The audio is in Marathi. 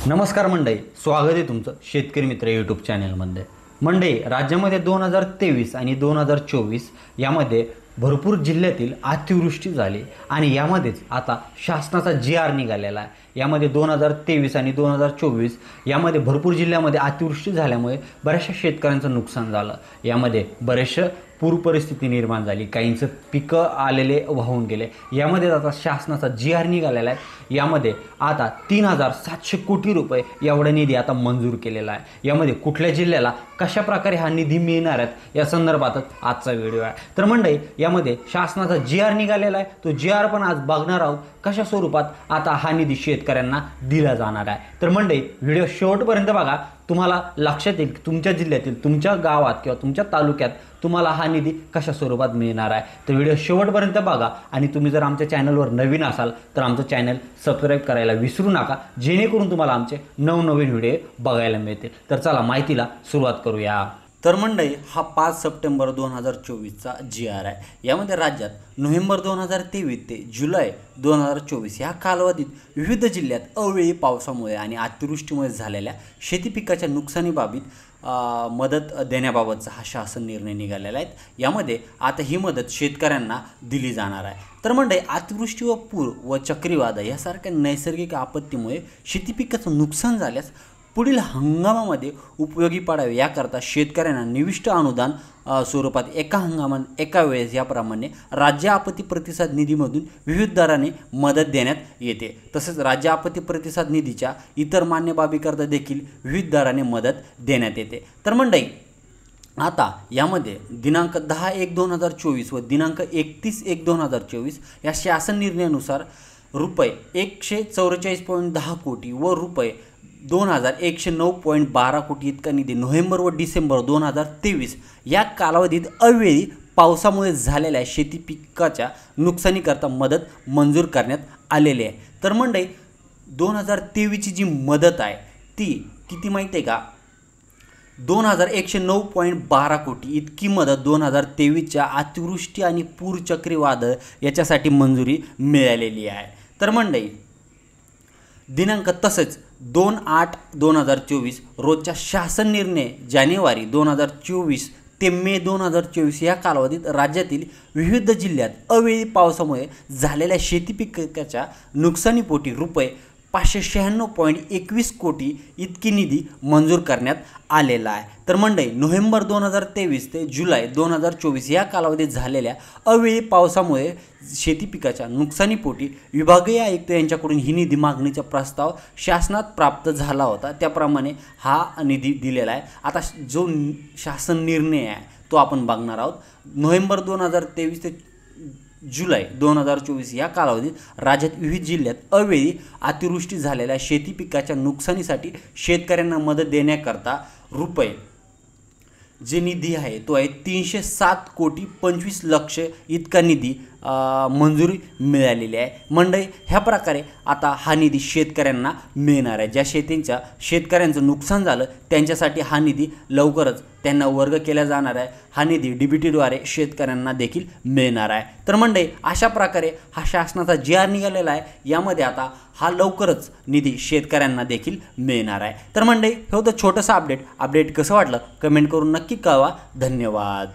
नमस्कार मंडळी, स्वागत आहे तुमचं शेतकरी मित्र यूट्यूब चॅनलमध्ये। मंडळी, राज्यामध्ये 2023 आणि 2024 यामध्ये भरपूर जिल्ह्यातील अतिवृष्टी झाली आणि यामध्येच आता शासनाचा GR निघालेला आहे। यामध्ये 2023 आणि 2024 यामध्ये भरपूर जिल्ह्यामध्ये अतिवृष्टी झाल्यामुळे बऱ्याचशा शेतकऱ्यांचं नुकसान झालं। यामध्ये बरेचशा पूर परिस्थिती निर्माण झाली, काहींचे पिकं आलेले वाहून गेले। यामध्ये आता शासनाचा GR निघालेला आहे। यामध्ये आता 3700 कोटी रुपये एवढा निधी आता मंजूर केलेला आहे। यामध्ये कुठल्या जिल्ह्याला कशा प्रकारे हा निधी मिळणार आहे या संदर्भातच आजचा व्हिडिओ आहे। तर मंडळी, यामध्ये शासनाचा GR निघालेला आहे, तो GR पण आज बघणार आहोत कशा स्वरूपात आता हा निधी शेतकऱ्यांना दिला जाणार आहे। तर मंडळी, व्हिडिओ शेवटपर्यंत बघा, तुम्हाला लक्षात येईल की तुमच्या जिल्ह्यातील, तुमच्या गावात किंवा तुमच्या तालुक्यात तुम्हाला हा निधी कशा स्वरूपात मिळणार आहे। तर व्हिडिओ शेवटपर्यंत बघा आणि तुम्ही जर आमच्या चॅनलवर नवीन असाल तर आमचं चॅनल सबस्क्राईब करायला विसरू नका, जेणेकरून तुम्हाला आमचे नवनवीन व्हिडिओ बघायला मिळतील। तर चला माहितीला सुरुवात करूया। तर मंडळी, हा 5 सप्टेंबर 2024चा GR आहे। यामध्ये राज्यात नोव्हेंबर 2023 ते जुलै 2024 या कालावधीत विविध जिल्ह्यात अवेळी पावसामुळे आणि अतिवृष्टीमुळे झालेल्या शेती पिकाच्या नुकसानीबाबत मदत देण्याबाबतचा हा शासन निर्णय निघालेला आहे। यामध्ये आता ही मदत शेतकऱ्यांना दिली जाणार आहे। तर मंडळी, अतिवृष्टी व पूर व चक्रीवादळ यासारख्या नैसर्गिक आपत्तीमुळे शेती पिकाचं नुकसान झाल्यास पुढील हंगामामध्ये उपयोगी पडावे याकरता शेतकऱ्यांना निविष्ट अनुदान स्वरूपात एका हंगामात एका वेळेस याप्रमाणे राज्य आपत्ती प्रतिसाद निधीमधून विविध दराने मदत देण्यात येते। तसेच राज्य आपत्ती प्रतिसाद निधीच्या इतर मान्य बाबीकरता देखील विविध दराने मदत देण्यात येते। तर मंडळी, आता यामध्ये दिनांक 10/1/2024 व दिनांक 31/1/2024 या शासन निर्णयानुसार रुपये 144.10 कोटी व रुपये 2109.12 कोटी इतका निधी नोव्हेंबर व डिसेंबर 2023 या कालावधीत अवेळी पावसामुळे झालेल्या शेती पिकाच्या नुकसानीकरता मदत मंजूर करण्यात आलेली आहे। तर मंडळी, 2023ची जी मदत आहे ती किती माहिती आहे का? 2109.12 कोटी इतकी मदत 2023च्या अतिवृष्टी आणि पूर चक्रीवादळ याच्यासाठी मंजुरी मिळालेली आहे। तर मंडळी, दिनांक तसंच 2/8/2024 रोजच्या शासन निर्णय जानेवारी 2024 ते मे 2024 या कालावधीत राज्यातील विविध जिल्ह्यात अवेळी पावसामुळे झालेल्या शेती पिकाच्या नुकसानीपोटी रुपये 596.21 कोटी इतकी निधी मंजूर करण्यात आलेला आहे। तर मंडळी, नोव्हेंबर 2023 ते जुलै 2024 या कालावधीत झालेल्या अवेळी पावसामुळे शेती पिकाच्या नुकसानीपोटी विभागीय आयुक्त यांच्याकडून ही निधी मागणीचा प्रस्ताव शासनात प्राप्त झाला होता। त्याप्रमाणे हा निधी दिलेला आहे। आता जो शासन निर्णय आहे तो आपण बघणार आहोत। नोव्हेंबर 2023 ते जुलै 2024 या कालावधीत राज्यात विविध जिल्ह्यात अवेळी अतिवृष्टी झालेल्या शेती पिकाच्या नुकसानीसाठी शेतकऱ्यांना मदत देण्याकरता रुपये जे निधी आहे तो आहे 307.25 कोटी इतका निधी मंजुरी मिळालेली आहे। मंडळी, ह्या प्रकारे आता हा निधी शेतकऱ्यांना मिळणार आहे। ज्या शेतकऱ्यांचं नुकसान झालं त्यांच्यासाठी हा निधी लवकरच त्यांना वर्ग केला जाणार आहे। हा निधी DBTद्वारे शेतकऱ्यांना देखील मिळणार आहे। तर मंडळी, अशा प्रकारे हा शासनाचा GR निघालेला आहे। यामध्ये आता हा लवकरच निधी शेतकऱ्यांना देखील मिळणार आहे। तर मंडळी, हे होतं छोटंसं अपडेट कसं वाटलं कमेंट करून नक्की कळवा। धन्यवाद।